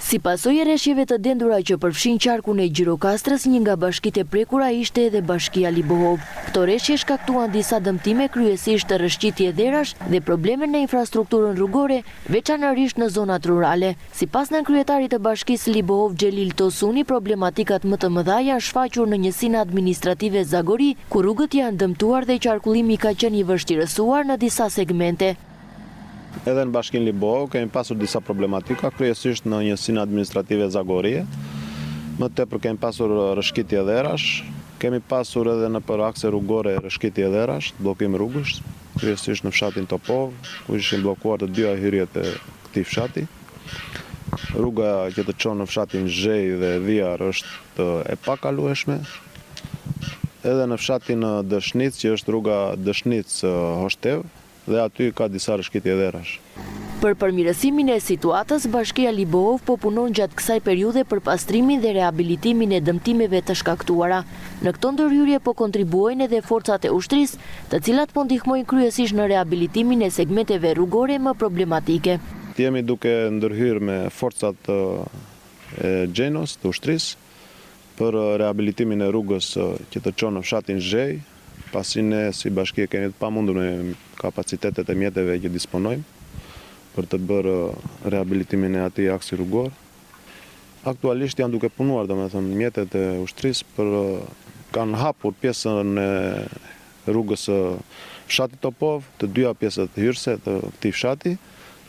Si pasojë e rreshjeve të dendura që përfshin qarkun e Gjirokastrës, një nga bashkitë e prekura ishte edhe Bashkia Libohov. Këto rreshje shkaktuan disa dëmtime, kryesisht të rrëshqitje dherash dhe probleme në infrastrukturën rrugore, veçanërisht në zonat rurale. Sipas nënkryetarit të Bashkisë Libohov Xhelil Tosuni, problematikat më të mëdha janë shfaqur në njësinë administrative Zagori, ku rrugët janë dëmtuar dhe qarkullimi ka qenë i vështirësuar në disa segmente. Edhe në Bashkinë Libohov kemi pasur disa problematika, kryesisht në njësinë administrative Zagorie. Më tepër kemi pasur rrëshqitje dherash, kemi pasur edhe në për akse rrugore rrëshqitje dherash, bllokim rrugësh, kryesisht në fshatin Topov, ku ishin bllokuar të dyja hyrjet e këtij fshati. Rruga që të çon në fshatin Zhej dhe Dhiar është e pakalueshme. Edhe në fshatin Dëshnic, që është rruga Dëshnic-Hoshtev, dhe aty ka disa rrëshqitje dherash. Për përmirësimin e situatës, Bashkia Libohov po punon gjatë kësaj periudhe për pastrimin dhe rehabilitimin e dëmtimeve të shkaktuara. Në këto ndërhyrje po kontribuojnë edhe forcat e ushtrisë, të cilat po ndihmojnë kryesisht në rehabilitimin e segmenteve rrugore më problematike. Jemi duke ndërhyrë me forcat e Gjenos, të ushtrisë, për rehabilitimin e rrugës që të çon në fshatin Zhej, pasi ne si bashkie kemi të pamundur me kapacitetet e mjeteve që disponojmë për të bërë rehabilitimin e atij aksi rrugor. Aktualisht janë duke punuar, domethënë, mjetet e ushtrisë kanë hapur pjesën e rrugës fshatit Topov, të dyja pjesët hyrëse të këtij fshati,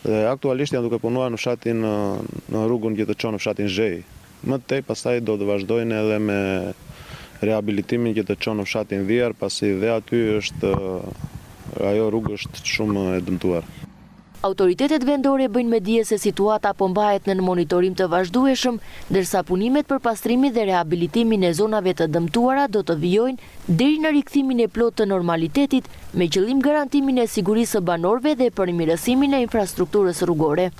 dhe aktualisht janë duke punuar në fshatin në rrugën që të çon në fshatin Zhej. Më tej pastaj do të vazhdojnë edhe me rehabilitimin që të çon në fshatin Dhiar, pasi dhe aty ajo rrugë është shumë e dëmtuar. Autoritetet vendore bëjnë me dije se situata po mbahet në monitorim të vazhdueshëm, ndërsa punimet për pastrimin dhe rehabilitimin e zonave të dëmtuara do të vijojnë deri në rikthimin e plotë të normalitetit, me qëllim garantimin e sigurisë së banorëve dhe përmirësimin e infrastrukturës rrugore.